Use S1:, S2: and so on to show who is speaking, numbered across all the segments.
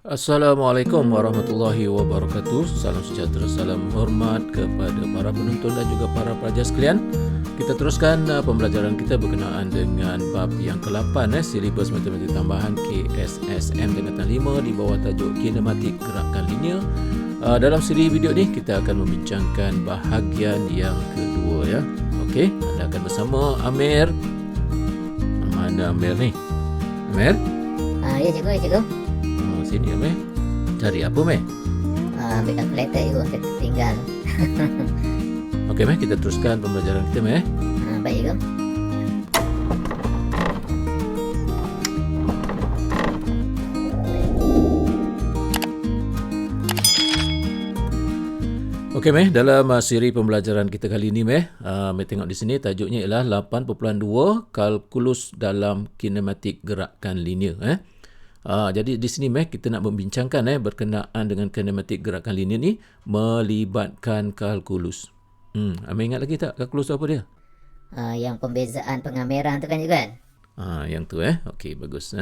S1: Assalamualaikum warahmatullahi wabarakatuh. Salam sejahtera, salam hormat kepada para penonton dan juga para pelajar sekalian. Kita teruskan pembelajaran kita berkenaan dengan bab yang ke-8, silibus matematik tambahan KSSM tingkatan 5 di bawah tajuk kinematik gerakan linear. Dalam siri video ni kita akan membincangkan bahagian yang kedua ya. Okey, anda akan bersama Amir. Mana Amir ni? Amir?
S2: Ya cikgu.
S1: Sini Amir. Cari apa Amir?
S2: Ambil kalkulator cikgu, saya tertinggal.
S1: Okey Amir, kita teruskan pembelajaran kita Amir.
S2: Baik cikgu.
S1: Okey Meh, dalam siri pembelajaran kita kali ini Meh, tengok di sini tajuknya ialah 8.2 kalkulus dalam kinematik gerakan linear. Jadi di sini Meh kita nak membincangkan berkenaan dengan kinematik gerakan linear ni melibatkan kalkulus. Amir ingat lagi tak kalkulus tu apa dia?
S2: Yang pembezaan pengameran tu kan cikgu kan?
S1: Yang tu Okey, bagus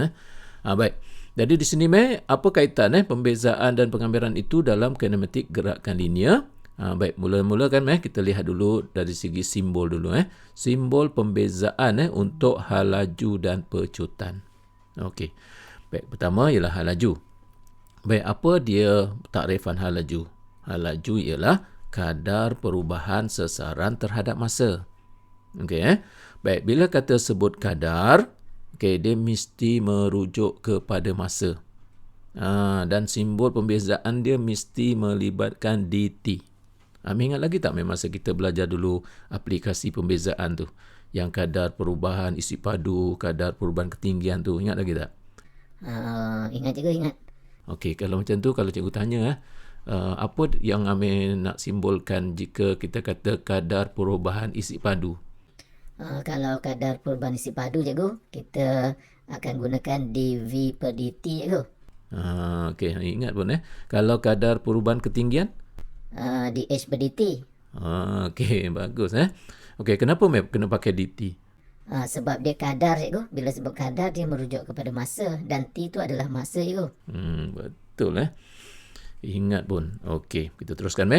S1: baik. Jadi di sini Meh, apa kaitan pembezaan dan pengambilan itu dalam kinematik gerakan linear? Baik, mula-mula kan kita lihat dulu dari segi simbol dulu simbol pembezaan untuk hal laju dan pecutan. Okey. Baik, pertama ialah hal laju. Baik, apa dia takrifan hal laju? Hal laju ialah kadar perubahan sesaran terhadap masa. Okey Baik, bila kata sebut kadar, dia mesti merujuk kepada masa. Dan simbol pembezaan dia mesti melibatkan dt. Amir ingat lagi tak masa kita belajar dulu aplikasi pembezaan tu? Yang kadar perubahan isi padu, kadar perubahan ketinggian tu. Ingat lagi tak?
S2: Ingat cikgu, ingat.
S1: Okey, kalau macam tu, kalau cikgu tanya, apa yang Amir nak simbolkan jika kita kata kadar perubahan isi padu?
S2: Kalau kadar perubahan isi padu cikgu, kita akan gunakan dV per dt cikgu.
S1: Okey, ingat pun Kalau kadar perubahan ketinggian?
S2: dH per dt.
S1: Okey, bagus Okey, kenapa Map kena pakai dt?
S2: Sebab dia kadar cikgu. Bila sebut kadar, dia merujuk kepada masa. Dan T itu adalah masa cikgu.
S1: Betul Ingat pun. Okey, kita teruskan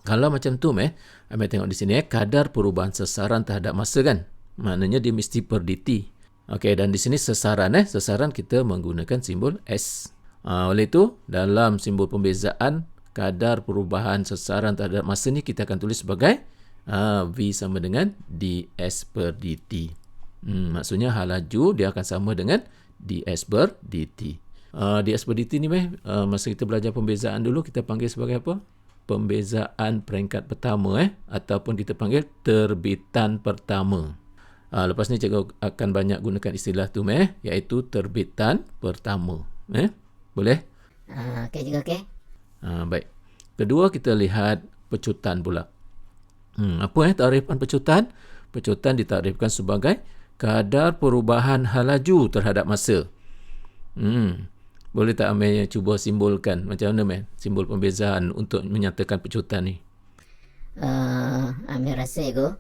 S1: Kalau macam tu Amir tengok di sini kadar perubahan sesaran terhadap masa kan? Maknanya dia mesti per dt. Okey, dan di sini sesaran sesaran kita menggunakan simbol S. Oleh itu, dalam simbol pembezaan kadar perubahan sesaran terhadap masa ni kita akan tulis sebagai V sama dengan ds per dt. Maksudnya hal laju dia akan sama dengan ds per dt. ds per dt ni masa kita belajar pembezaan dulu kita panggil sebagai apa? Pembezaan peringkat pertama ataupun kita panggil terbitan pertama. Lepas ni cikgu akan banyak gunakan istilah tu iaitu terbitan pertama. Boleh?
S2: Okey cikgu, okey.
S1: Baik. Kedua kita lihat pecutan pula. Apa takrifan pecutan? Pecutan ditakrifkan sebagai kadar perubahan hal laju terhadap masa. Boleh tak Amir cuba simbolkan macam mana simbol pembezaan untuk menyatakan pecutan ni?
S2: Amir rasa cikgu,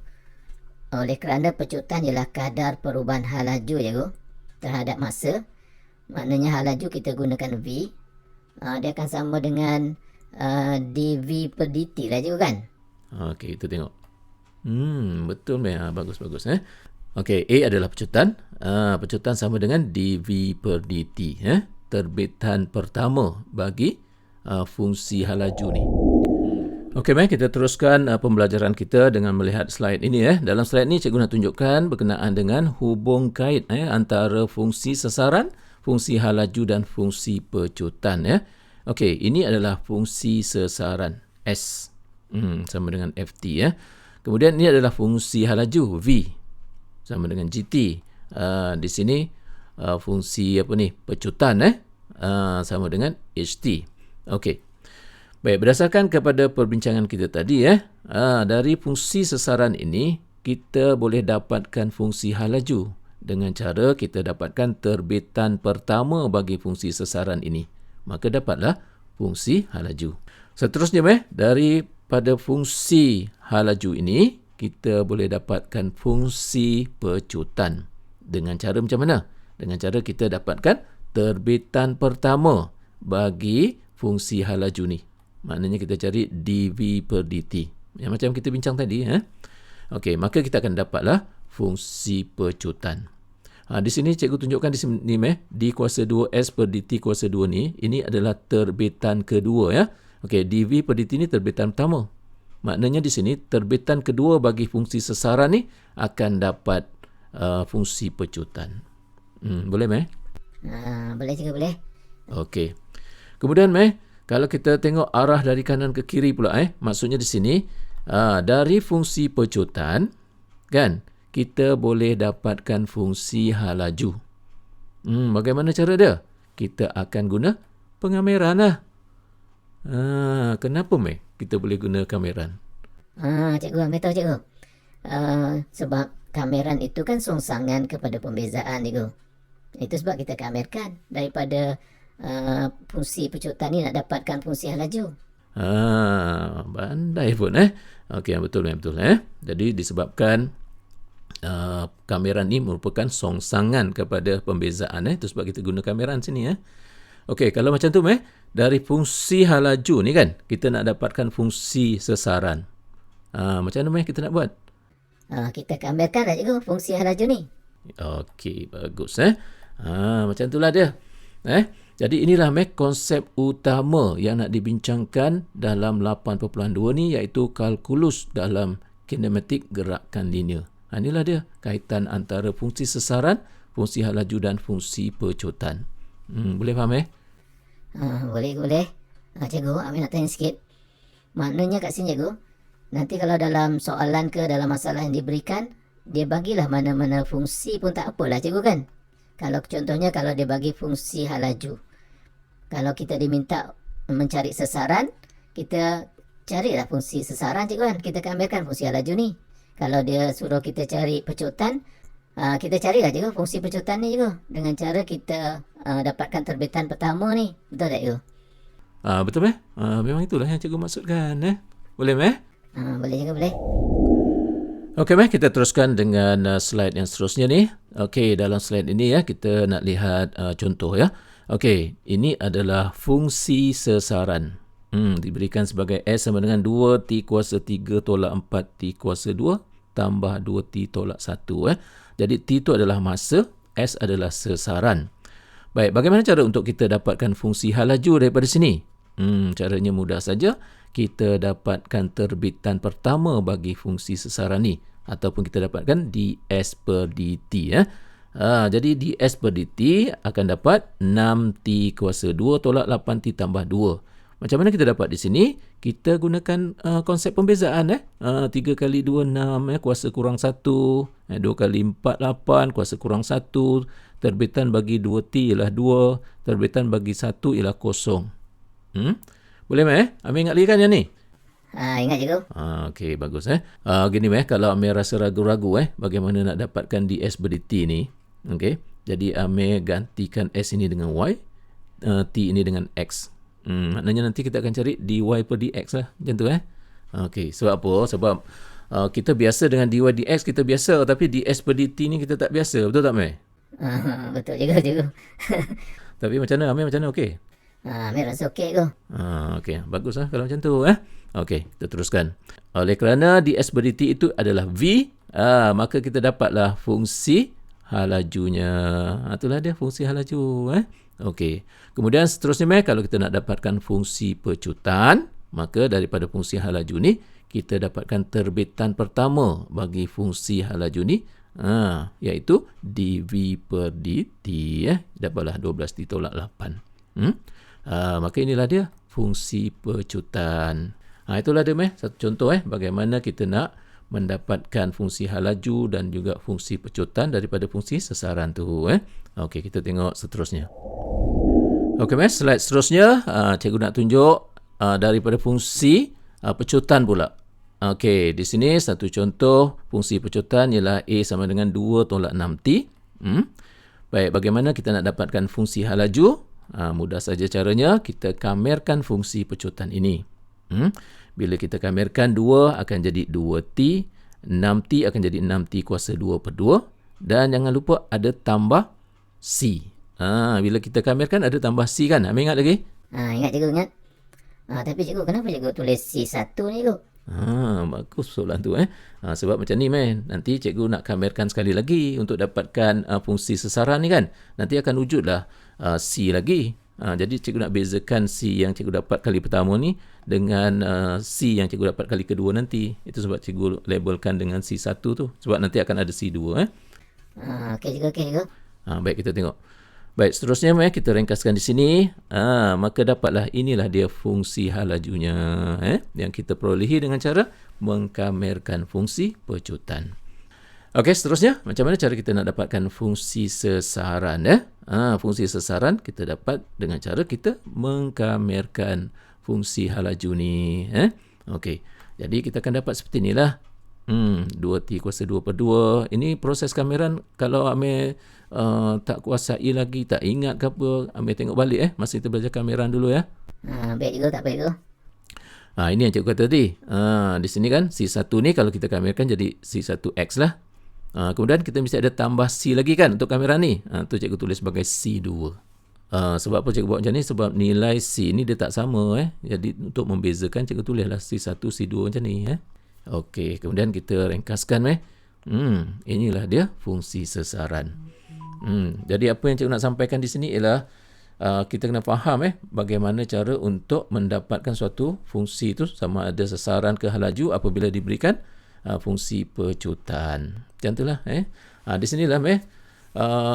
S2: oleh kerana pecutan ialah kadar perubahan hal laju cikgu terhadap masa, maknanya hal laju kita gunakan V. Dia akan sama dengan dV per dt lah cikgu kan?
S1: Okey, kita tengok. Betul bagus. Okey, A adalah pecutan. Pecutan sama dengan dV per dt. Terbitan pertama bagi fungsi hal laju ni. Okey, kita teruskan pembelajaran kita dengan melihat slide ini. Dalam slide ni cikgu nak tunjukkan berkenaan dengan hubung kait antara fungsi sesaran, fungsi hal laju dan fungsi pecutan. Okey, ini adalah fungsi sesaran S. Sama dengan FT. Kemudian ini adalah fungsi hal laju V. Sama dengan GT. Di sini fungsi pecutan sama dengan HT. Okey. Baik, berdasarkan kepada perbincangan kita tadi dari fungsi sesaran ini kita boleh dapatkan fungsi hal laju dengan cara kita dapatkan terbitan pertama bagi fungsi sesaran ini. Maka dapatlah fungsi hal laju. Seterusnya daripada fungsi hal laju ini kita boleh dapatkan fungsi pecutan. Dengan cara macam mana? Dengan cara kita dapatkan terbitan pertama bagi fungsi hal laju ni. Maknanya kita cari dv per dt. Yang macam kita bincang tadi. Okey, maka kita akan dapatlah fungsi pecutan. Di sini cikgu tunjukkan di sini d kuasa 2s per dt kuasa 2 ni, ini adalah terbitan kedua ya. Okey, dv per dt ni terbitan pertama. Maknanya di sini terbitan kedua bagi fungsi sesaran ni akan dapat fungsi pecutan. Boleh Meh?
S2: Boleh juga boleh.
S1: Okey. Kemudian Meh, kalau kita tengok arah dari kanan ke kiri pula maksudnya di sini dari fungsi pecutan kan, kita boleh dapatkan fungsi hal laju. Bagaimana cara dia? Kita akan guna pengameran lah. Kenapa Meh kita boleh guna kameran?
S2: Cikgu ambil tahu cikgu. Sebab kameran itu kan songsangan kepada pembezaan cikgu. Itu sebab kita kamerkan daripada fungsi pecutan ni nak dapatkan fungsi hal laju.
S1: Bandai pun Okey, betul. Jadi disebabkan kameran ni merupakan songsangan kepada pembezaan itu sebab kita guna kameran sini Okey, kalau macam tu dari fungsi hal laju ni kan kita nak dapatkan fungsi sesaran. Macam mana kita nak buat?
S2: Kita kamerkan lah cikgu fungsi hal laju ni.
S1: Okey, bagus macam itulah dia. Jadi inilah konsep utama yang nak dibincangkan dalam 8.2 ni, iaitu kalkulus dalam kinematik gerakan linear. Inilah dia kaitan antara fungsi sesaran, fungsi hal laju dan fungsi pecutan. Boleh faham
S2: Boleh. Cikgu, Amin nak tanya sikit. Maknanya kat sini cikgu, nanti kalau dalam soalan ke dalam masalah yang diberikan, dia bagilah mana-mana fungsi pun tak apalah cikgu kan. Kalau contohnya kalau dia bagi fungsi hal laju, kalau kita diminta mencari sesaran, kita carilah fungsi sesaran cikgu kan. Kita ambilkan fungsi hal laju ni. Kalau dia suruh kita cari pecutan, kita carilah cikgu fungsi pecutan ni cikgu, dengan cara kita dapatkan terbitan pertama ni. Betul tak cikgu?
S1: Betul memang itulah yang cikgu maksudkan Boleh
S2: Boleh juga boleh.
S1: Okey kita teruskan dengan slide yang seterusnya ni. Okey, dalam slide ini kita nak lihat contoh Okey, ini adalah fungsi sesaran. Diberikan sebagai S sama dengan 2T kuasa 3 tolak 4T kuasa 2 tambah 2T tolak 1. Jadi T itu adalah masa, S adalah sesaran. Baik, bagaimana cara untuk kita dapatkan fungsi hal laju daripada sini? Caranya mudah saja. Kita dapatkan terbitan pertama bagi fungsi sesaran ni, ataupun kita dapatkan ds per dt. Jadi ds per dt akan dapat 6t kuasa 2 tolak 8t tambah 2. Macam mana kita dapat di sini? Kita gunakan konsep pembezaan 3 kali 2 6 kuasa kurang 1, 2 kali 4 8 kuasa kurang 1. Terbitan bagi 2t ialah 2, terbitan bagi 1 ialah 0. Boleh Amir ingat lagi kan yang ni?
S2: Ingat cikgu.
S1: Okey, bagus gini kalau Amir rasa ragu-ragu bagaimana nak dapatkan ds per dt ni. Okey, jadi Amir gantikan s ini dengan y, t ini dengan x. Maknanya nanti kita akan cari dy per dx lah. Macam tu Okey, sebab apa? Sebab kita biasa dengan dy dx kita biasa, tapi ds per dt ni kita tak biasa. Betul tak Amir?
S2: Betul juga cikgu.
S1: Tapi macam mana Amir, macam mana okey?
S2: Amir rasa okey ke?
S1: Okey, bagus kalau macam tu Okey, kita teruskan. Oleh kerana ds per dt itu adalah v, maka kita dapatlah fungsi hal lajunya. Itulah dia fungsi hal laju Okey. Kemudian seterusnya kalau kita nak dapatkan fungsi pecutan, maka daripada fungsi hal laju ni kita dapatkan terbitan pertama bagi fungsi hal laju ni, iaitu dv per dt dapatlah 12t tolak 8. Maka inilah dia fungsi pecutan. Itulah dia satu contoh bagaimana kita nak mendapatkan fungsi hal laju dan juga fungsi pecutan daripada fungsi sesaran tu. Okey, kita tengok seterusnya. Okey slide seterusnya cikgu nak tunjuk daripada fungsi pecutan pula. Okey, di sini satu contoh fungsi pecutan ialah A sama dengan 2 tolak 6t. Baik, bagaimana kita nak dapatkan fungsi hal laju? Mudah saja caranya, kita kamerkan fungsi pecutan ini. Bila kita kamerkan 2 akan jadi 2t, 6t akan jadi 6t kuasa 2 per 2, dan jangan lupa ada tambah c. Bila kita kamerkan ada tambah c kan? Ambil ingat lagi?
S2: Ingat cikgu, ingat. Tapi cikgu, kenapa cikgu tulis C1 ni cikgu?
S1: Bagus soalan tu sebab macam ni nanti cikgu nak kamerkan sekali lagi untuk dapatkan fungsi sesaran ni kan. Nanti akan wujudlah C lagi. Jadi cikgu nak bezakan C yang cikgu dapat kali pertama ni dengan C yang cikgu dapat kali kedua nanti. Itu sebab cikgu labelkan dengan C1 tu. Sebab nanti akan ada C2
S2: Okey cikgu, okey cikgu.
S1: Baik, kita tengok. Baik, seterusnya kita ringkaskan di sini. Maka dapatlah inilah dia fungsi hal lajunya yang kita perolehi dengan cara mengkamerkan fungsi pecutan. Okey, seterusnya macam mana cara kita nak dapatkan fungsi sesaran fungsi sesaran kita dapat dengan cara kita mengkamerkan fungsi hal laju ni Okey, jadi kita akan dapat seperti inilah 2T kuasa 2/2. Ini proses kameran kalau Amir tak kuasai lagi, tak ingat ke apa, Amir tengok balik masa kita belajar kameran dulu ya.
S2: Baik cikgu, tak baik cikgu.
S1: Ini yang cikgu kata tadi. Di sini kan C1 ni kalau kita kamerkan jadi C1X lah. Kemudian kita mesti ada tambah C lagi kan untuk kamera ni. Tu cikgu tulis sebagai C2. Sebab apa cikgu buat macam ni? Sebab nilai C ni dia tak sama Jadi untuk membezakan cikgu tulislah C1, C2 macam ni Okey, kemudian kita ringkaskan inilah dia fungsi sesaran. Jadi apa yang cikgu nak sampaikan di sini ialah kita kena faham bagaimana cara untuk mendapatkan suatu fungsi itu sama ada sesaran ke hal laju apabila diberikan fungsi pecutan. Macam itulah di sinilah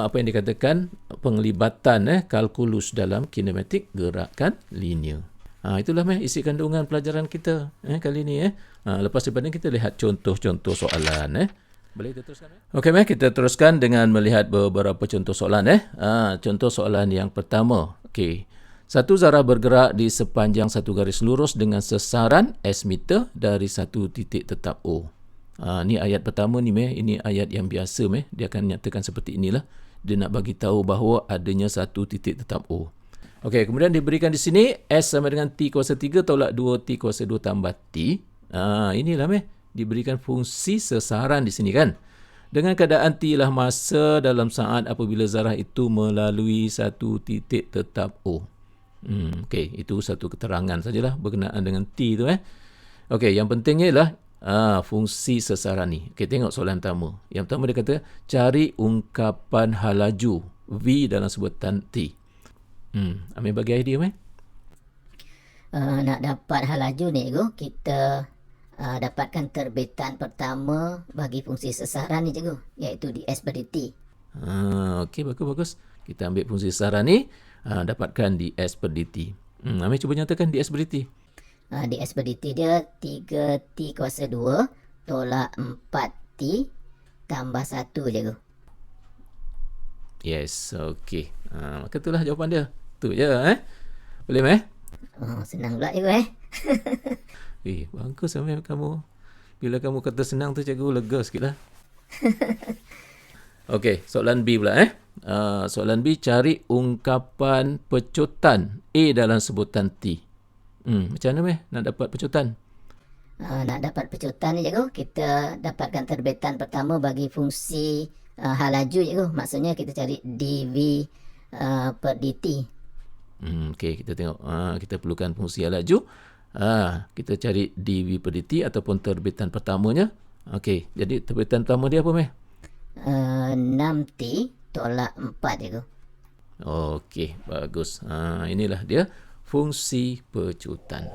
S1: apa yang dikatakan penglibatan kalkulus dalam kinematik gerakan linear. Itulah isi kandungan pelajaran kita kali ni lepas daripada kita lihat contoh-contoh soalan Boleh kita teruskan Okey kita teruskan dengan melihat beberapa contoh soalan contoh soalan yang pertama. Okey. Satu zarah bergerak di sepanjang satu garis lurus dengan sesaran S meter dari satu titik tetap O. Ni ayat pertama ni ini ayat yang biasa dia akan nyatakan seperti inilah. Dia nak bagi tahu bahawa adanya satu titik tetap O. Okey, kemudian diberikan di sini S sama dengan T kuasa 3 tolak 2T kuasa 2 tambah T. Inilah diberikan fungsi sesaran di sini kan. Dengan keadaan T lah masa dalam saat apabila zarah itu melalui satu titik tetap O. Okey, itu satu keterangan sajalah berkenaan dengan T tu Okey, yang pentingnya ialah fungsi sesaran ni. Okey, tengok soalan pertama. Yang pertama dia kata cari ungkapan hal laju V dalam sebutan T. Ambil bagi idea
S2: Nak dapat hal laju ni cikgu, kita dapatkan terbitan pertama bagi fungsi sesaran ni cikgu, iaitu ds per dt.
S1: Okey, bagus. Kita ambil fungsi sesaran ni, dapatkan ds per dt. Ambil cuba nyatakan ds per dt.
S2: ds per dt dia 3t kuasa 2 tolak 4t tambah 1 cikgu.
S1: Yes, okey. Maka itulah jawapan dia. Tu je Boleh
S2: Senang pula cikgu
S1: bagus kamu. Bila kamu kata senang tu cikgu lega sikit lah. Okey, soalan B pula soalan B, cari ungkapan pecutan A dalam sebutan T. Macam mana nak dapat pecutan?
S2: Nak dapat pecutan ni cikgu, kita dapatkan terbitan pertama bagi fungsi hal laju cikgu. Maksudnya kita cari dv per dt.
S1: Okey, kita tengok. Kita perlukan fungsi hal laju. Kita cari dv per dt ataupun terbitan pertamanya. Okey, jadi terbitan pertama dia apa
S2: 6t tolak 4 cikgu.
S1: Okey, bagus. Inilah dia fungsi pecutan.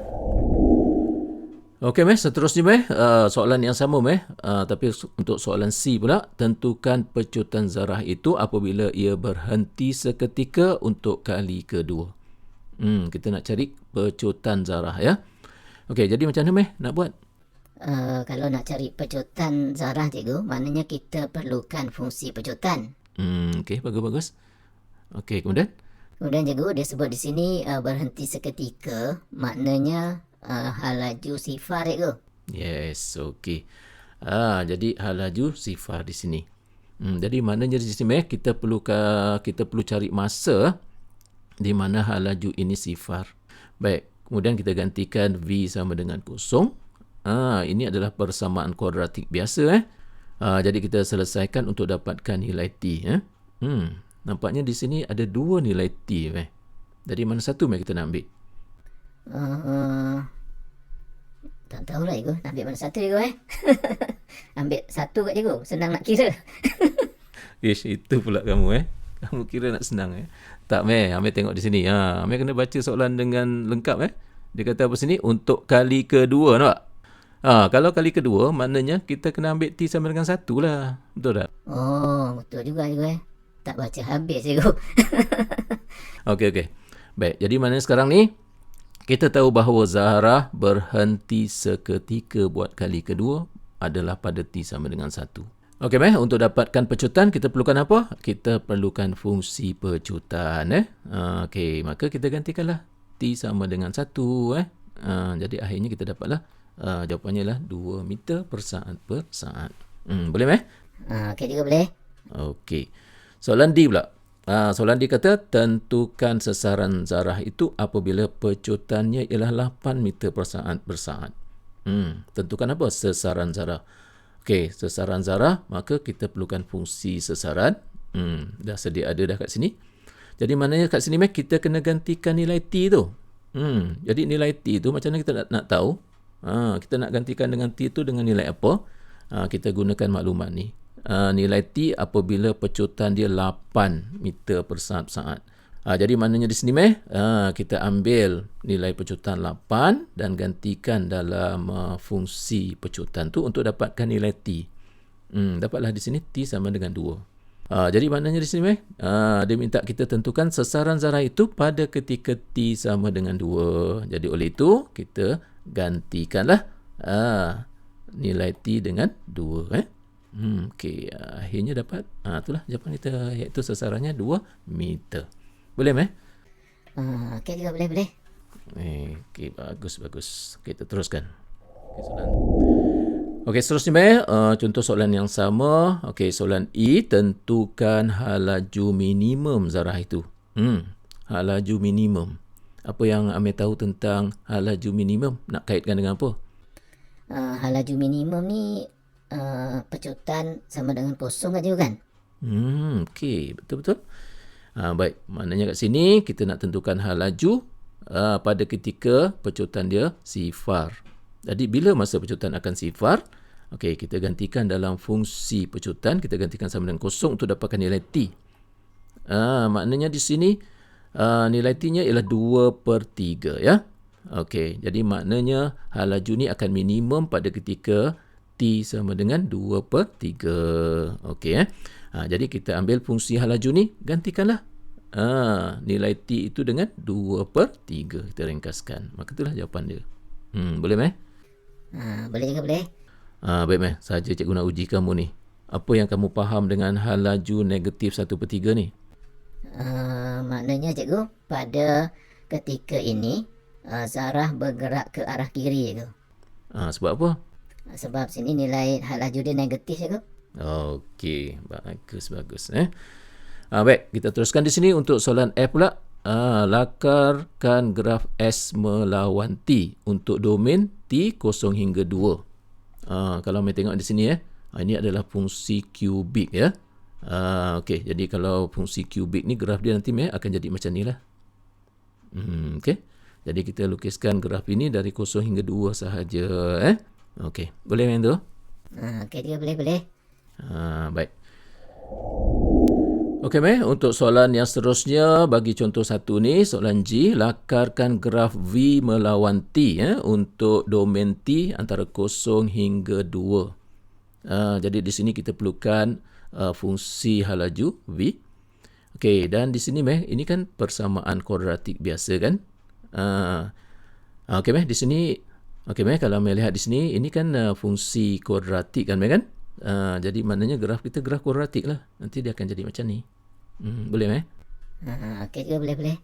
S1: Okey seterusnya soalan yang sama tapi untuk soalan C pula, tentukan pecutan zarah itu apabila ia berhenti seketika untuk kali kedua. Kita nak cari pecutan zarah Okey, jadi macam mana nak buat?
S2: Kalau nak cari pecutan zarah cikgu, maknanya kita perlukan fungsi pecutan.
S1: Okey, bagus. Okey, kemudian
S2: cikgu dia sebut di sini berhenti seketika, maknanya hal laju sifar cikgu.
S1: Yes, okey. Jadi hal laju sifar di sini. Jadi maknanya di sini kita perlu cari masa di mana hal laju ini sifar. Baik, kemudian kita gantikan V sama dengan kosong. Ini adalah persamaan kuadratik biasa jadi kita selesaikan untuk dapatkan nilai T Nampaknya di sini ada dua nilai T Jadi mana satu meh kita nak ambil?
S2: Uh, tak tahulah cikgu, nak ambil mana satu cikgu Ambil satu kat cikgu, senang nak kira.
S1: Ish, itu pula kamu Kamu kira nak senang Tak meh, Amir tengok di sini. Amir kena baca soalan dengan lengkap Dia kata apa sini? Untuk kali kedua, nampak? Kalau kali kedua, maknanya kita kena ambil T sama dengan 1 lah. Betul tak?
S2: Oh, betul juga cikgu Tak baca habis cikgu.
S1: Okey. Baik, jadi maknanya sekarang ni, kita tahu bahawa Zahrah berhenti seketika buat kali kedua adalah pada T sama dengan 1. Okey, meh, untuk dapatkan pecutan, kita perlukan apa? Kita perlukan fungsi pecutan. Okey, maka kita gantikanlah T sama dengan 1. Jadi akhirnya kita dapatlah jawapannya lah 2 meter per saat per saat. Boleh, meh?
S2: Okey juga boleh.
S1: Okey. Soalan D pula. Soalan D kata, tentukan sasaran zarah itu apabila pecutannya ialah 8 meter per saat per saat. Tentukan apa? Sasaran zarah. Okey, sasaran zarah, maka kita perlukan fungsi sasaran. Dah sedia ada dah kat sini. Jadi maknanya kat sini, kita kena gantikan nilai T tu. Jadi nilai T tu macam mana kita nak tahu? Kita nak gantikan dengan T tu dengan nilai apa? Kita gunakan maklumat ni. Nilai T apabila pecutan dia 8 meter per saat. Jadi maknanya di sini kita ambil nilai pecutan 8 dan gantikan dalam fungsi pecutan tu untuk dapatkan nilai T. Dapatlah di sini T sama dengan 2. Jadi maknanya di sini dia minta kita tentukan sasaran zarah itu pada ketika T sama dengan 2. Jadi oleh itu kita gantikanlah nilai T dengan 2. Okey, akhirnya dapat itulah jawapan kita, iaitu sasarannya 2 meter. Boleh meh?
S2: Okey juga boleh.
S1: Okey, bagus. Okey, kita teruskan. Okey, seterusnya meh, contoh soalan yang sama. Okey, soalan E, tentukan halaju minimum zarah itu. Halaju minimum. Apa yang Amir tahu tentang halaju minimum? Nak kaitkan dengan apa?
S2: Halaju minimum ni pecutan sama dengan kosong aja kan?
S1: Okey, betul. Baik, maknanya kat sini kita nak tentukan halaju pada ketika pecutan dia sifar. Jadi bila masa pecutan akan sifar, okey, kita gantikan dalam fungsi pecutan, kita gantikan sama dengan kosong untuk dapatkan nilai T. Maknanya di sini nilai T-nya ialah 2/3 ya. Okey, jadi maknanya halaju ni akan minimum pada ketika T sama dengan 2/3. Okey jadi kita ambil fungsi halaju ni, gantikanlah nilai T itu dengan 2/3. Kita ringkaskan. Maka itulah jawapan dia. Boleh meh?
S2: Boleh juga boleh.
S1: Baik meh, saja cikgu nak uji kamu ni. Apa yang kamu faham dengan halaju negatif 1/3 ni?
S2: Maknanya cikgu, pada ketika ini zarah bergerak ke arah kiri cikgu.
S1: Sebab apa?
S2: Sebab sini nilai halaju dia negatif cikgu.
S1: Okey, bagus. Baik, kita teruskan di sini untuk soalan F pula. Lakarkan graf S melawan T untuk domain T 0 hingga 2. Kalau kita tengok di sini ini adalah fungsi kubik ya. Okey, jadi kalau fungsi kubik ni graf dia nanti akan jadi macam ni lah. Okey. Jadi kita lukiskan graf ini dari 0 hingga 2 sahaja Okey, boleh main tu?
S2: Okey juga boleh.
S1: Baik. Okey meh, untuk soalan yang seterusnya bagi contoh 1 ni, soalan G, lakarkan graf V melawan T untuk domain T antara 0 hingga 2. Jadi di sini kita perlukan fungsi halaju V. Okey, dan di sini meh, ini kan persamaan kuadratik biasa kan? Okey meh, di sini meh, kalau meh lihat di sini, ini kan fungsi kuadratik kan meh kan? Jadi maknanya graf kita graf kuadratik lah. Nanti dia akan jadi macam ni. Boleh meh?
S2: Okey juga boleh.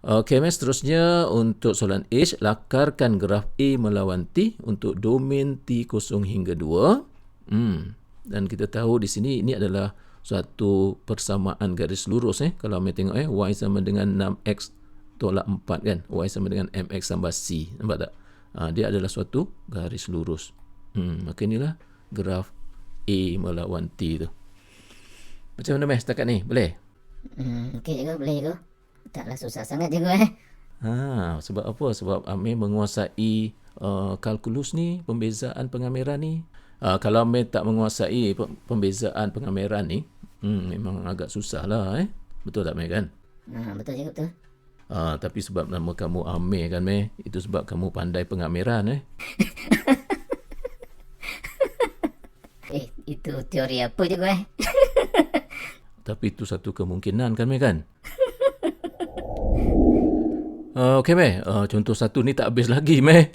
S1: Okey meh, seterusnya untuk soalan H, lakarkan graf A melawan T untuk domain T 0 hingga 2. Dan kita tahu di sini ini adalah suatu persamaan garis lurus Kalau meh tengok Y sama dengan 6X tolak 4 kan? Y sama dengan MX tambah C. Nampak tak? Dia adalah suatu garis lurus. Maka inilah graf A melawan T tu. Macam mana meh setakat ni? Boleh?
S2: Okey juga boleh tu. Taklah susah sangat cikgu
S1: Sebab apa? Sebab Amir menguasai kalkulus ni, pembezaan pengamiran ni. Kalau Amir tak menguasai pembezaan pengamiran ni, memang agak susah lah. Betul tak Amir kan?
S2: Betul cikgu, betul.
S1: Tapi sebab nama kamu Amir kan Amir, itu sebab kamu pandai pengamiran
S2: Itu teori apa cikgu
S1: Tapi itu satu kemungkinan kan Amir kan? Okey Meh, contoh satu ni tak habis lagi Meh.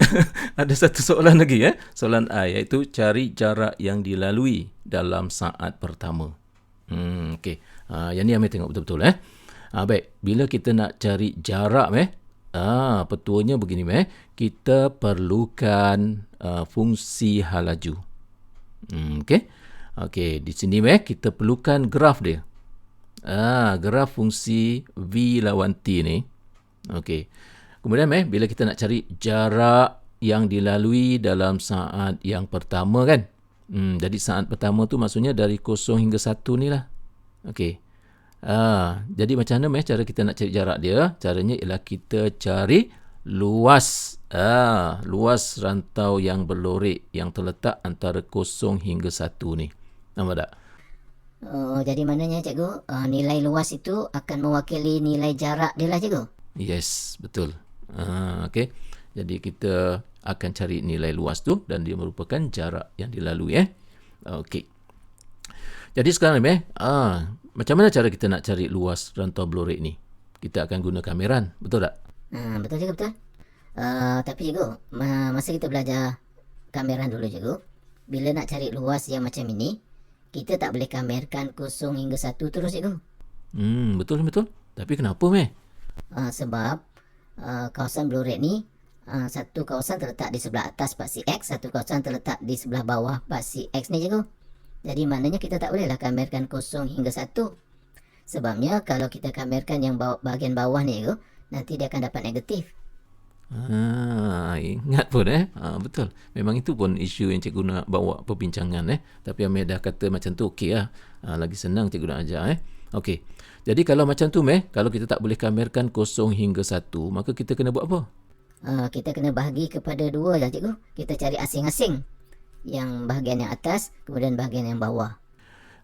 S1: Ada satu soalan lagi Soalan A iaitu cari jarak yang dilalui dalam saat pertama. Okey. Yang ni Amir tengok betul-betul baik, bila kita nak cari jarak Meh, petuanya begini Meh, kita perlukan fungsi hal laju. Okey. Okey, di sini Meh kita perlukan graf dia. Graf fungsi V lawan T ni. Okey. Kemudian bila kita nak cari jarak yang dilalui dalam saat yang pertama kan. Jadi saat pertama tu maksudnya dari 0 hingga 1 ni lah. Okey. Jadi macam mana cara kita nak cari jarak dia? Caranya ialah kita cari luas luas rantau yang berlorek yang terletak antara 0 hingga 1 ni. Nampak tak?
S2: Jadi maknanya cikgu, nilai luas itu akan mewakili nilai jarak dia lah cikgu.
S1: Yes, betul. Okey. Jadi kita akan cari nilai luas tu dan dia merupakan jarak yang dilalui Okey. Jadi sekarang macam mana cara kita nak cari luas rantau berlorek ni? Kita akan guna kameran, betul tak?
S2: Betul cikgu, betul. Tapi cikgu, masa kita belajar kameran dulu cikgu, bila nak cari luas yang macam ini, kita tak boleh kamerkan 0 hingga 1 terus cikgu.
S1: Betul. Tapi kenapa Meh?
S2: Sebab kawasan berlorek ni, satu kawasan terletak di sebelah atas paksi X, satu kawasan terletak di sebelah bawah paksi X ni cikgu. Jadi maknanya kita tak bolehlah kamerkan 0 hingga 1. Sebabnya kalau kita kamerkan yang bahagian bawah ni cikgu, nanti dia akan dapat negatif.
S1: Ingat pun betul. Memang itu pun isu yang cikgu nak bawa perbincangan Tapi Amir dah kata macam tu okey lah. Lagi senang cikgu nak ajar Okey. Jadi kalau macam tu kalau kita tak boleh kamerkan 0 hingga 1, maka kita kena buat apa?
S2: Kita kena bahagi kepada 2 lah cikgu. Kita cari asing-asing. Yang bahagian yang atas, kemudian bahagian yang bawah.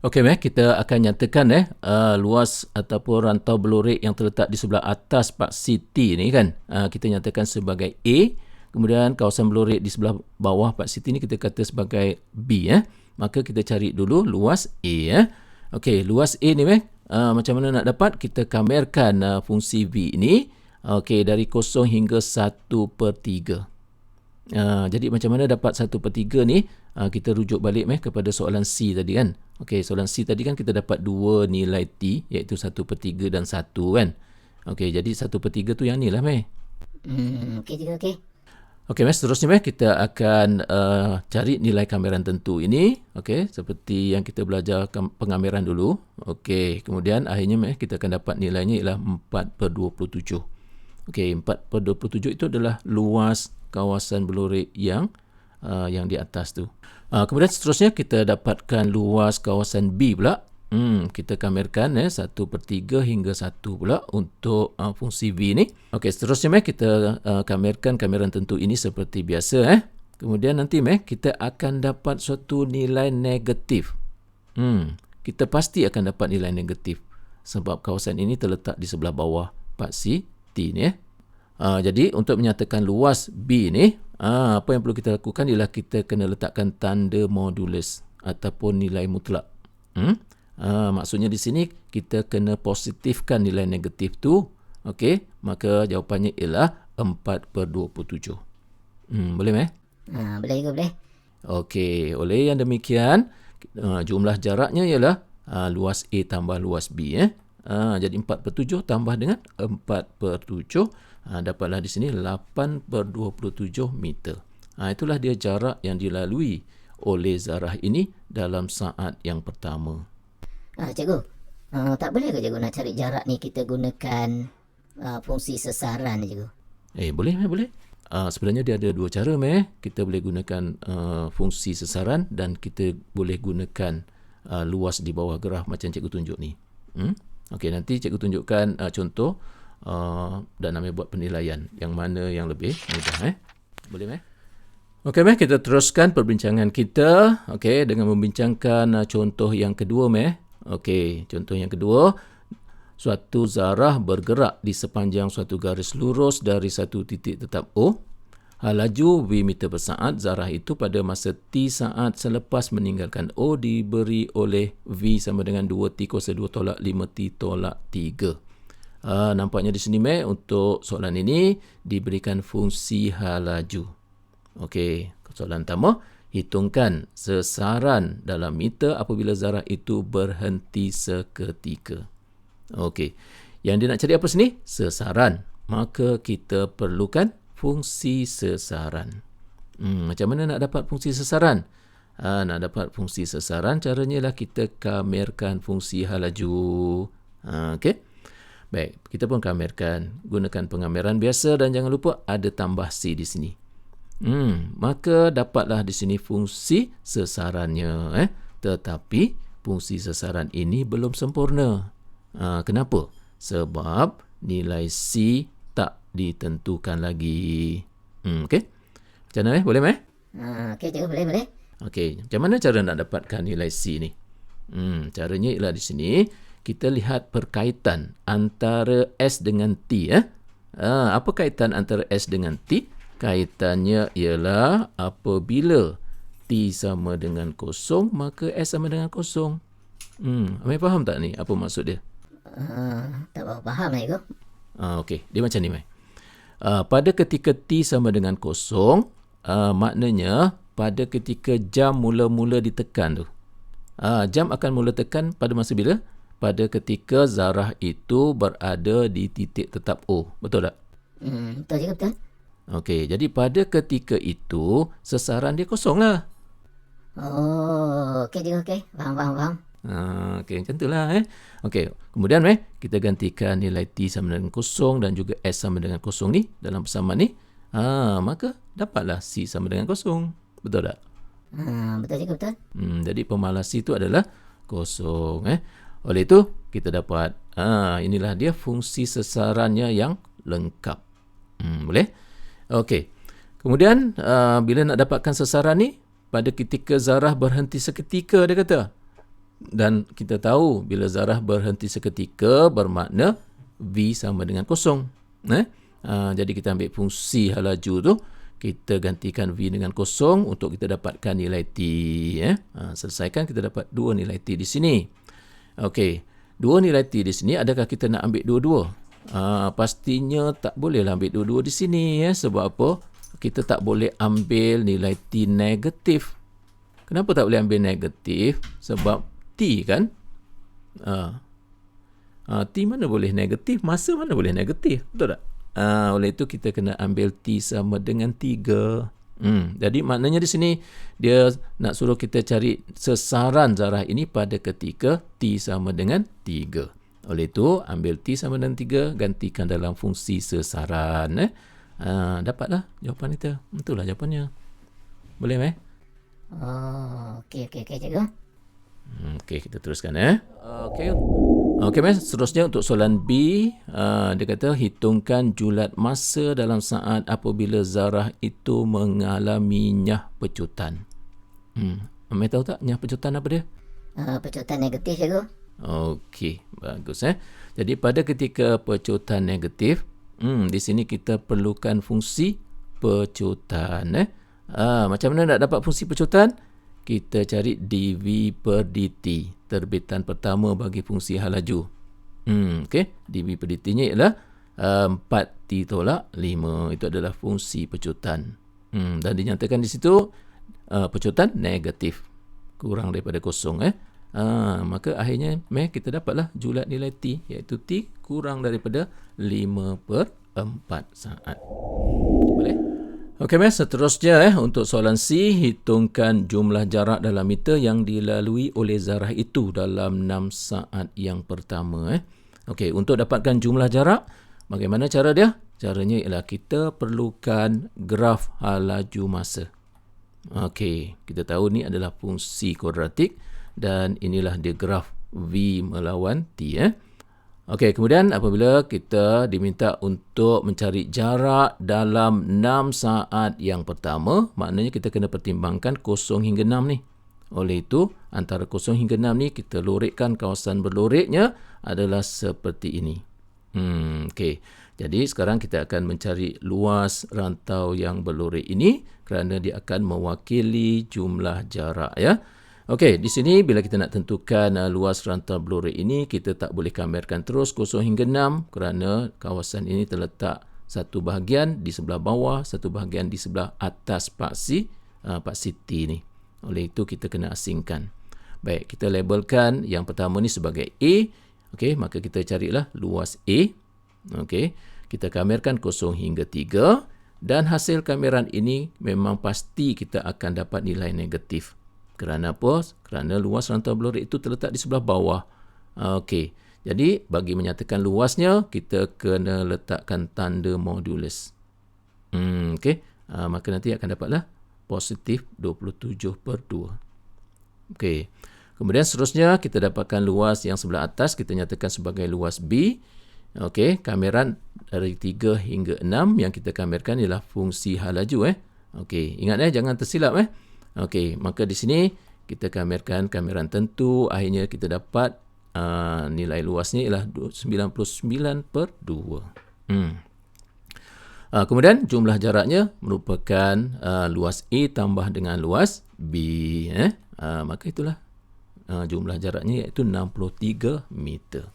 S1: Okey kita akan nyatakan luas ataupun rantau berlorek yang terletak di sebelah atas paksi T ni kan. Kita nyatakan sebagai A. Kemudian kawasan berlorek di sebelah bawah paksi T ni kita kata sebagai B Maka kita cari dulu luas A Okey, luas A ni macam mana nak dapat? Kita kamerkan fungsi V ni dari 0 hingga 1/3. Jadi macam mana dapat 1/3 ni? Kita rujuk balik kepada soalan C tadi kan. Okey, soalan C tadi kan kita dapat 2 nilai T iaitu 1/3 dan 1 kan. Okey, jadi 1/3 tu yang ni lah
S2: Okey juga okey.
S1: Okey seterusnya kita akan cari nilai kameran tentu ini. Okey, seperti yang kita belajar pengameran dulu. Okey, kemudian akhirnya kita akan dapat nilainya ialah 4/27. Okey, 4/27 itu adalah luas kawasan berlorek yang di atas tu. Kemudian seterusnya kita dapatkan luas kawasan B pula. Kita kamerkan 1/3 hingga 1 pula untuk fungsi V ni. Okey, seterusnya kita kamerkan kameran tentu ini seperti biasa Kemudian nanti kita akan dapat suatu nilai negatif. Kita pasti akan dapat nilai negatif sebab kawasan ini terletak di sebelah bawah paksi T ni jadi untuk menyatakan luas B ni, apa yang perlu kita lakukan ialah kita kena letakkan tanda modulus ataupun nilai mutlak. Maksudnya di sini kita kena positifkan nilai negatif tu. Okey, maka jawapannya ialah 4/27. Boleh
S2: Boleh juga boleh.
S1: Okey, oleh yang demikian jumlah jaraknya ialah luas A tambah luas B jadi 4/7 tambah dengan 4/7 dapatlah di sini 8/27 meter. Itulah dia jarak yang dilalui oleh zarah ini dalam saat yang pertama.
S2: Cikgu, tak boleh ke cikgu nak cari jarak ni kita gunakan fungsi sesaran ni cikgu?
S1: Boleh. Sebenarnya dia ada dua cara kita boleh gunakan fungsi sesaran dan kita boleh gunakan luas di bawah graf macam cikgu tunjuk ni. Okey, nanti cikgu tunjukkan contoh dan ambil buat penilaian yang mana yang lebih mudah. Boleh, Meh? Okey, Meh, kita teruskan perbincangan kita, okey, dengan membincangkan contoh yang kedua, Meh. Okey, contoh yang kedua, suatu zarah bergerak di sepanjang suatu garis lurus dari satu titik tetap O. Laju V meter per saat zarah itu pada masa T saat selepas meninggalkan O diberi oleh V sama dengan 2T kuasa 2 tolak 5T tolak 3. Nampaknya di sini, Meh, untuk soalan ini diberikan fungsi hal laju. Okey, soalan pertama, hitungkan sesaran dalam meter apabila zarah itu berhenti seketika. Okey, yang dia nak cari apa sini? Sesaran. Maka kita perlukan fungsi sesaran. Macam mana nak dapat fungsi sesaran? Nak dapat fungsi sesaran, caranya ialah kita kamerkan fungsi hal laju. Okey. Baik, kita pun kamerkan. Gunakan pengameran biasa dan jangan lupa ada tambah C di sini. Maka dapatlah di sini fungsi sesarannya. Tetapi fungsi sesaran ini belum sempurna. Kenapa? Sebab nilai C tak ditentukan lagi. Okey? Macam mana, Boleh, Meh?
S2: Okey, cikgu, boleh.
S1: Okey, macam mana cara nak dapatkan nilai C ni? Caranya ialah di sini, kita lihat perkaitan antara S dengan T. Apa kaitan antara S dengan T? Kaitannya ialah apabila T sama dengan kosong, maka S sama dengan kosong. Amir faham tak ni apa maksud dia?
S2: Tak berapa faham, cikgu.
S1: Okey, dia macam ni, Mai. Pada ketika T sama dengan kosong, maknanya pada ketika jam mula-mula ditekan tu. Jam akan mula tekan pada masa bila? Pada ketika zarah itu berada di titik tetap O. Betul tak?
S2: Betul juga, betul.
S1: Okey, jadi pada ketika itu, sesaran dia kosong lah.
S2: Okey juga, okey. Faham.
S1: Okey, macam itulah. Okey, kemudian kita gantikan nilai T sama dengan kosong dan juga S sama dengan kosong ni dalam persamaan ni. Maka dapatlah C sama dengan kosong. Betul tak?
S2: Betul juga, betul.
S1: Jadi pemalas C itu adalah kosong. Oleh itu, kita dapat inilah dia fungsi sesarannya yang lengkap. Boleh? Okey. Kemudian, bila nak dapatkan sesaran ni, pada ketika zarah berhenti seketika, dia kata. Dan kita tahu, bila zarah berhenti seketika, bermakna V sama dengan kosong. Jadi kita ambil fungsi hal laju tu, kita gantikan V dengan kosong untuk kita dapatkan nilai T. Selesaikan, kita dapat 2 nilai T di sini. Okey, 2 nilai T di sini, adakah kita nak ambil dua-dua? Pastinya tak bolehlah ambil dua-dua di sini. Sebab apa? Kita tak boleh ambil nilai T negatif. Kenapa tak boleh ambil negatif? Sebab T kan? T mana boleh negatif? Masa mana boleh negatif? Betul tak? Oleh itu kita kena ambil T sama dengan 3. Jadi maknanya di sini dia nak suruh kita cari sesaran zarah ini pada ketika T sama dengan 3. Oleh itu ambil T sama dengan 3, gantikan dalam fungsi sesaran. Dapatlah jawapan kita. Itulah jawapannya. Boleh, Meh?
S2: Okey, cikgu.
S1: Okey, kita teruskan. Okey, Meh. Seterusnya untuk soalan B, dia kata hitungkan julat masa dalam saat apabila zarah itu mengalami nyah pecutan. Meh tahu tak nyah pecutan apa dia?
S2: Pecutan negatif, cikgu.
S1: Okey, bagus. Jadi pada ketika pecutan negatif, di sini kita perlukan fungsi pecutan. Macam mana nak dapat fungsi pecutan? Kita cari dV per dt, terbitan pertama bagi fungsi hal laju. Okey, dV per dt-nya ialah 4T tolak 5. Itu adalah fungsi pecutan. Dan dinyatakan di situ pecutan negatif, kurang daripada kosong. Maka akhirnya kita dapatlah julat nilai T, iaitu T kurang daripada 5/4 saat. Boleh? Okey, seterusnya untuk soalan C, hitungkan jumlah jarak dalam meter yang dilalui oleh zarah itu dalam 6 saat yang pertama. Okey, untuk dapatkan jumlah jarak, bagaimana cara dia? Caranya ialah kita perlukan graf hal laju masa. Okey, kita tahu ni adalah fungsi kuadratik dan inilah dia graf V melawan T. Okey, kemudian apabila kita diminta untuk mencari jarak dalam 6 saat yang pertama, maknanya kita kena pertimbangkan 0 hingga 6 ni. Oleh itu, antara 0 hingga 6 ni, kita lorikkan kawasan berloriknya adalah seperti ini. Okey. Jadi sekarang kita akan mencari luas rantau yang berlorik ini kerana dia akan mewakili jumlah jarak, ya. Okey, di sini bila kita nak tentukan luas rantau berlorik ini, kita tak boleh kamerkan terus 0 hingga 6 kerana kawasan ini terletak satu bahagian di sebelah bawah, satu bahagian di sebelah atas paksi T ni. Oleh itu kita kena asingkan. Baik, kita labelkan yang pertama ni sebagai A. Okey, maka kita carilah luas A. Okey, kita kamerkan 0 hingga 3 dan hasil kameran ini memang pasti kita akan dapat nilai negatif. Kerana apa? Kerana luas rantau berlorik itu terletak di sebelah bawah. Okey. Jadi, bagi menyatakan luasnya, kita kena letakkan tanda modulus. Okey. Maka nanti akan dapatlah positif 27/2. Okey. Kemudian seterusnya, kita dapatkan luas yang sebelah atas, kita nyatakan sebagai luas B. Okey. Kameran dari 3 hingga 6 yang kita kamerkan ialah fungsi hal laju. Okey. Ingat jangan tersilap. Okey, maka di sini kita kamerkan kameran tentu, akhirnya kita dapat nilai luasnya ialah 99/2. Kemudian jumlah jaraknya merupakan luas A tambah dengan luas B. Maka itulah jumlah jaraknya iaitu 63 meter.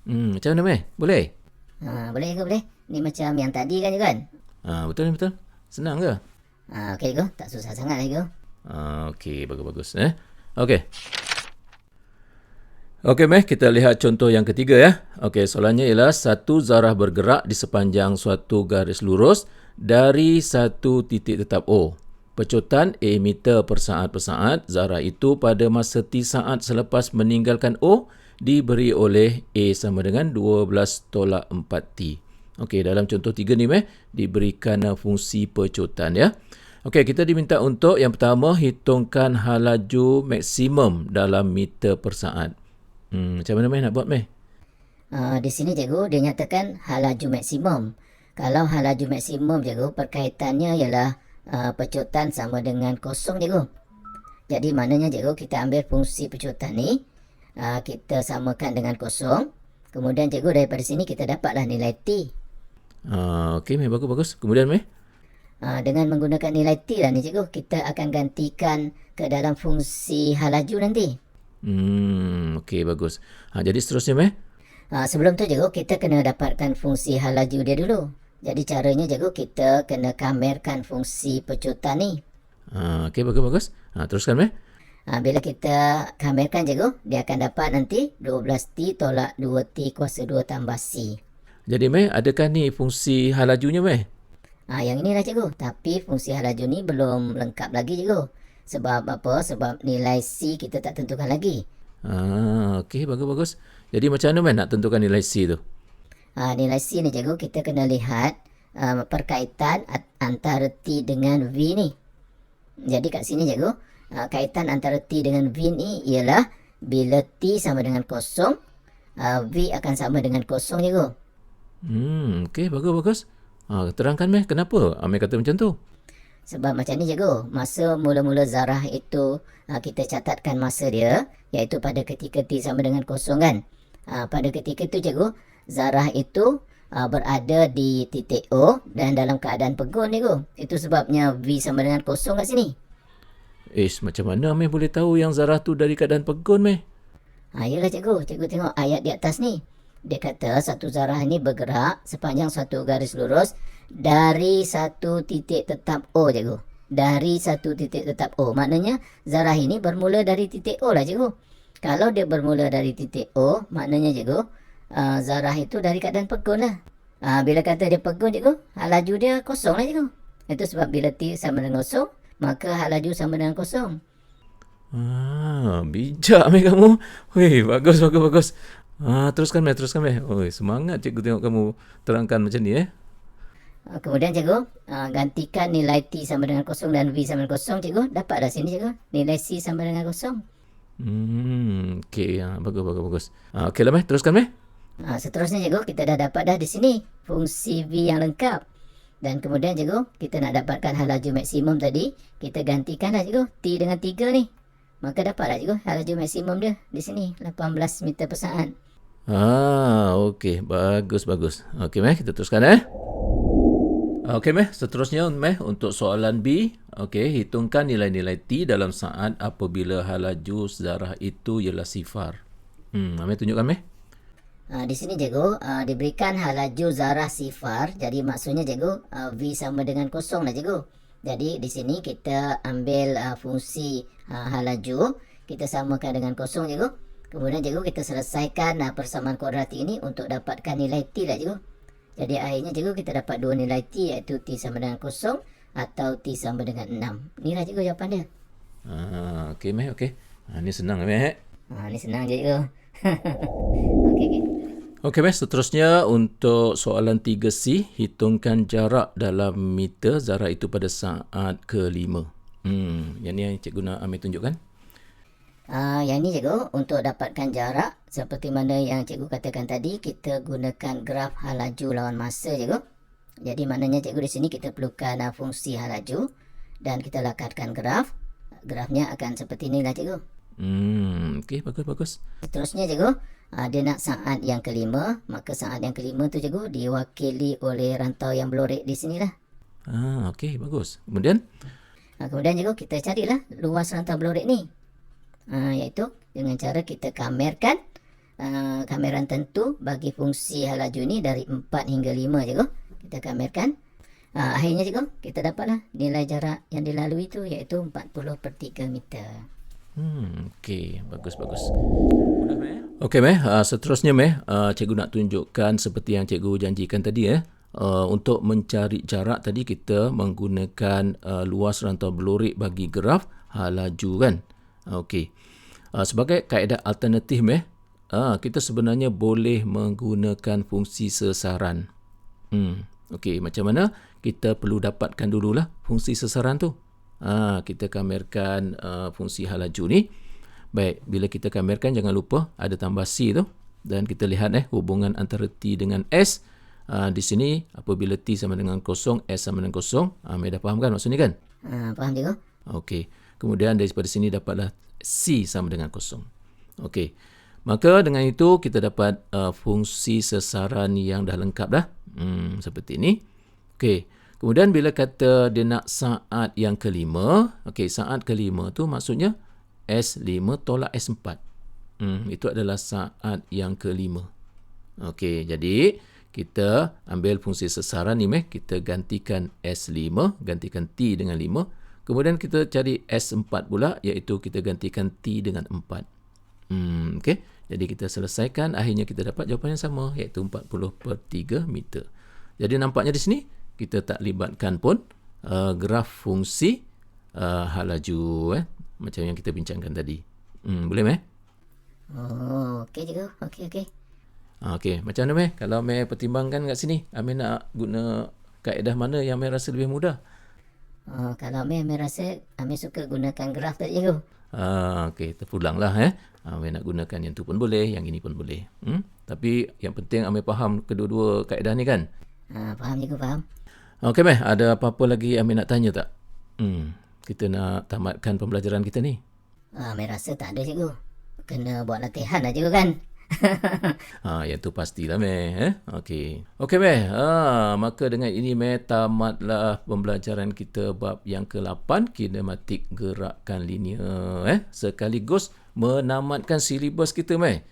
S1: Macam mana, Meh? Boleh?
S2: Boleh ke boleh? Ni macam yang tadi kan, kan?
S1: Betul. Senang ke?
S2: Okey go, tak susah sangat lagi go.
S1: Okey, bagus-bagus. Okey. Okey, Meh, kita lihat contoh yang ketiga, ya. Okey, soalannya ialah satu zarah bergerak di sepanjang suatu garis lurus dari satu titik tetap O. Pecutan A meter per saat, zarah itu pada masa T saat selepas meninggalkan O diberi oleh A sama dengan 12/4T. Okey, dalam contoh 3 ni, Meh, diberikan fungsi pecutan, ya. Okey, kita diminta untuk yang pertama hitungkan hal laju maksimum dalam meter per saat. Macam mana, Meh, nak buat, Meh?
S2: Di sini cikgu dia nyatakan hal laju maksimum. Kalau hal laju maksimum cikgu, perkaitannya ialah pecutan sama dengan 0 cikgu. Jadi maknanya cikgu kita ambil fungsi pecutan ni, kita samakan dengan 0. Kemudian cikgu daripada sini kita dapatlah nilai T.
S1: Okey, Meh, bagus. Kemudian, Meh?
S2: Dengan menggunakan nilai T lah ni cikgu, kita akan gantikan ke dalam fungsi hal laju nanti.
S1: Okey, bagus. Jadi seterusnya, Meh?
S2: Sebelum tu cikgu, kita kena dapatkan fungsi hal laju dia dulu. Jadi caranya cikgu, kita kena kamerkan fungsi pecutan ni.
S1: Okey, bagus. Teruskan, Meh?
S2: Bila kita kamerkan cikgu, dia akan dapat nanti 12T tolak 2T kuasa 2 tambah C.
S1: Jadi, Meh, adakah ni fungsi hal lajunya, Meh?
S2: Yang inilah cikgu. Tapi fungsi hal laju ni belum lengkap lagi cikgu. Sebab apa? Sebab nilai C kita tak tentukan lagi.
S1: Okey, bagus. Jadi macam mana, Meh, nak tentukan nilai C tu?
S2: Nilai C ni cikgu, kita kena lihat perkaitan antara T dengan V ni. Jadi kat sini cikgu, kaitan antara T dengan V ni ialah bila T sama dengan 0, V akan sama dengan 0 cikgu.
S1: Okey, bagus. Terangkan, Meh, kenapa Meh kata macam tu?
S2: Sebab macam ni cikgu, masa mula-mula zarah itu kita catatkan masa dia, iaitu pada ketika T sama dengan 0 kan. Pada ketika itu cikgu, zarah itu berada di titik O dan dalam keadaan pegun cikgu. Itu sebabnya V sama dengan 0 kat sini.
S1: Macam mana Meh boleh tahu yang zarah tu dari keadaan pegun, Meh?
S2: Yalah cikgu, tengok ayat di atas ni. Dia kata satu zarah ni bergerak sepanjang satu garis lurus dari satu titik tetap O cikgu. Dari satu titik tetap O. Maknanya zarah ini bermula dari titik O lah cikgu. Kalau dia bermula dari titik O, maknanya cikgu, zarah itu dari keadaan pegun lah. Bila kata dia pegun cikgu, hal laju dia kosong lah cikgu. Itu sebab bila T sama dengan 0, maka hal laju sama dengan 0.
S1: Bijak, Meh, kamu. Weh, bagus. Teruskan, Meh. Semangat cikgu tengok kamu terangkan macam ni,
S2: Kemudian cikgu, gantikan nilai T sama dengan 0 dan V sama dengan 0 cikgu. Dapat dah sini cikgu, nilai C sama dengan 0.
S1: Okey, bagus. Okeylah, Meh, teruskan, Meh.
S2: Seterusnya cikgu, kita dah dapat dah di sini fungsi V yang lengkap. Dan kemudian cikgu, kita nak dapatkan hal laju maksimum tadi, kita gantikan dah cikgu, T dengan 3 ni. Maka dapatlah cikgu, hal laju maksimum dia di sini, 18 meter per saat.
S1: Okey. Bagus. Okey, Meh, kita teruskan Okey, Meh. Seterusnya, Meh, untuk soalan B. Okey, hitungkan nilai-nilai T dalam saat apabila hal laju zarah itu ialah sifar. Meh tunjukkan, Meh.
S2: Di sini cikgu, diberikan hal laju zarah sifar. Jadi maksudnya cikgu, V sama dengan kosong lah cikgu. Jadi di sini kita ambil fungsi hal laju, kita samakan dengan kosong cikgu. Kemudian cikgu kita selesaikan persamaan kuadratik ini untuk dapatkan nilai T lah cikgu. Jadi akhirnya cikgu kita dapat dua nilai T, iaitu T sama dengan kosong atau T sama dengan 6. Inilah cikgu jawapan dia.
S1: Okey, Meh, okey. Ni senang, Meh.
S2: Ni senang cikgu. Okey.
S1: Okey, Meh. Seterusnya untuk soalan 3C, hitungkan jarak dalam meter zarah itu pada saat ke-5. Yang ni yang cikgu nak ambil tunjukkan.
S2: Yang ni cikgu, untuk dapatkan jarak seperti mana yang cikgu katakan tadi, kita gunakan graf hal laju lawan masa cikgu. Jadi maknanya cikgu di sini kita perlukan fungsi hal laju dan kita lakatkan graf. Grafnya akan seperti inilah cikgu.
S1: Okey, bagus.
S2: Seterusnya cikgu, dia nak saat yang kelima, maka saat yang kelima tu cikgu diwakili oleh rantau yang berlorek di sinilah.
S1: Okey, bagus. Kemudian
S2: Cikgu kita carilah luas rantau berlorek ni. Iaitu dengan cara kita kamerkan kameran tentu bagi fungsi hal laju ni dari 4 hingga 5 cikgu. Kita kamerkan. Akhirnya cikgu, kita dapatlah nilai jarak yang dilalui itu, iaitu 40/3 meter.
S1: Okey, bagus. Mudah, Meh? Okey, Meh. Seterusnya, Meh, cikgu nak tunjukkan seperti yang cikgu janjikan tadi. Untuk mencari jarak tadi kita menggunakan luas rantau berlorek bagi graf hal laju kan. Okey. Sebagai kaedah alternatif, Meh, kita sebenarnya boleh menggunakan fungsi sesaran. Okey, macam mana? Kita perlu dapatkan dululah fungsi sesaran tu. Kita kamerkan fungsi hal laju ni. Baik, bila kita kamerkan jangan lupa ada tambah C tu. Dan kita lihat hubungan antara T dengan S. Di sini apabila T sama dengan kosong, S sama dengan kosong. Meh dah faham kan maksud ni kan?
S2: Faham cikgu.
S1: Okey. Kemudian daripada sini dapatlah C sama dengan kosong. Okey. Maka dengan itu kita dapat fungsi sesaran yang dah lengkap dah. Seperti ini. Okey. Kemudian bila kata dia nak saat yang kelima. Okey, saat kelima tu maksudnya S5 tolak S4. Itu adalah saat yang kelima. Okey, jadi kita ambil fungsi sesaran ni, Meh. Kita gantikan S5, gantikan T dengan 5. Kemudian kita cari S4 pula, iaitu kita gantikan T dengan 4. Okey, jadi kita selesaikan, akhirnya kita dapat jawapan yang sama, iaitu 40/3 meter. Jadi nampaknya di sini, kita tak libatkan pun graf fungsi hal laju, macam yang kita bincangkan tadi. Boleh, Meh?
S2: Okey cikgu. Okey.
S1: Okey, macam mana, Meh? Kalau Meh pertimbangkan kat sini, Meh nak guna kaedah mana yang Meh rasa lebih mudah?
S2: Kalau Meh rasa Meh suka gunakan graf tadi cikgu.
S1: Okey, terpulanglah. Meh nak gunakan yang tu pun boleh, yang ini pun boleh. Tapi yang penting Meh faham kedua-dua kaedah ni kan?
S2: Faham cikgu, faham.
S1: Okey, Meh, ada apa-apa lagi Meh nak tanya tak? Kita nak tamatkan pembelajaran kita ni.
S2: Meh rasa tak ada cikgu. Kena buat latihan lah cikgu kan.
S1: Yang tu pastilah, Meh. Okey, Meh. Maka dengan ini Meh tamatlah pembelajaran kita bab yang ke-8, kinematik gerakan linear. Sekaligus menamatkan silibus kita, Meh.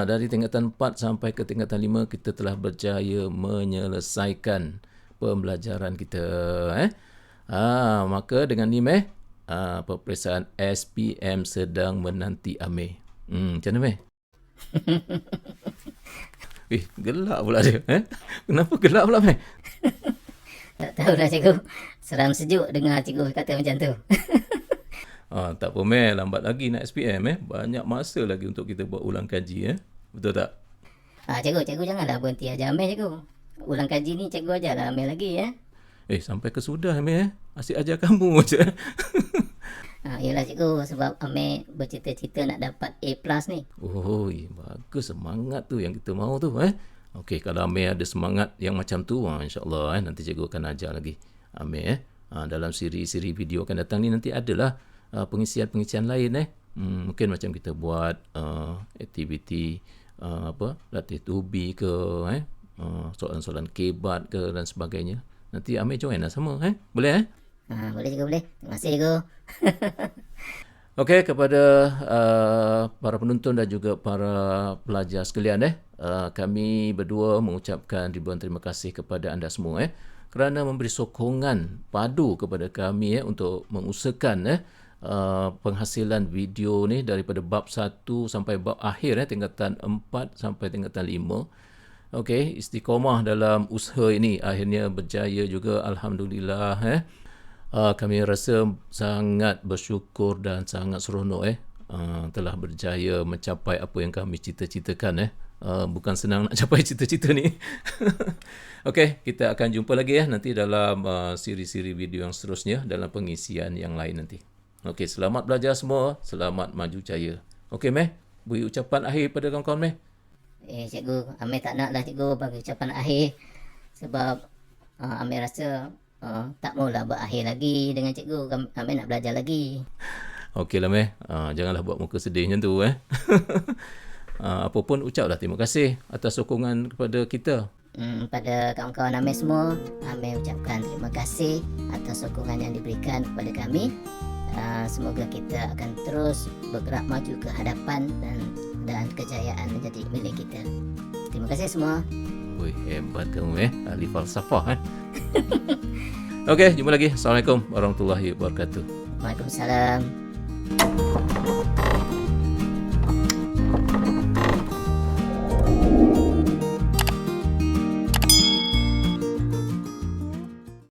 S1: Dari tingkatan 4 sampai ke tingkatan 5 kita telah berjaya menyelesaikan pembelajaran kita. Maka dengan ni, Meh, peperiksaan SPM sedang menanti Ameh. Macam mana, Meh? Gelak pula dia. Kenapa gelak pula, Meh?
S2: Tak tahulah cikgu. Seram sejuk dengar cikgu kata macam tu.
S1: Tak apa, Meh. Lambat lagi nak SPM. Banyak masa lagi untuk kita buat ulang kaji. Betul tak?
S2: Cikgu janganlah berhenti ajar Amel cikgu. Ulang kaji ni cikgu ajarlah Amel lagi ya.
S1: Sampai ke sudah, Meh. Asyik ajar kamu je.
S2: Yelah cikgu, sebab Amir bercita-cita nak dapat A+ ni.
S1: Oh, bagus semangat tu yang kita mahu tu. Okey, kalau Amir ada semangat yang macam tu, insyaAllah nanti cikgu akan ajar lagi Amir. Dalam siri-siri video akan datang ni nanti adalah pengisian-pengisian lain. Mungkin macam kita buat aktiviti latih tubi ke, soalan-soalan kebat ke dan sebagainya. Nanti Amir join lah sama. Boleh?
S2: Boleh cikgu, boleh. Terima kasih cikgu.
S1: Okey, kepada para penonton dan juga para pelajar sekalian, kami berdua mengucapkan ribuan terima kasih kepada anda semua kerana memberi sokongan padu kepada kami untuk mengusahakan penghasilan video ni daripada bab 1 sampai bab akhir, tingkatan 4 sampai tingkatan 5. Okey, istiqamah dalam usaha ini akhirnya berjaya juga, alhamdulillah. Kami rasa sangat bersyukur dan sangat seronok telah berjaya mencapai apa yang kami cita-citakan. Bukan senang nak capai cita-cita ni. Okey, kita akan jumpa lagi nanti dalam siri-siri video yang seterusnya dalam pengisian yang lain nanti. Okey, selamat belajar semua, selamat maju jaya. Okey Meh, beri ucapan akhir pada kawan-kawan Meh.
S2: Cikgu, Amir tak nak lah cikgu bagi ucapan akhir. Sebab Amir rasa tak maulah berakhir lagi dengan cikgu. Amir nak belajar lagi.
S1: Okeylah Meh, janganlah buat muka sedih macam tu. Apapun ucaplah terima kasih atas sokongan kepada kita.
S2: Pada kawan-kawan Amir semua, Amir ucapkan terima kasih atas sokongan yang diberikan kepada kami. Semoga kita akan terus bergerak maju ke hadapan dan kejayaan menjadi milik kita. Terima kasih semua.
S1: Wih, hebat kamu ahli falsafah. Okey, jumpa lagi. Assalamualaikum warahmatullahi wabarakatuh.
S2: Waalaikumsalam.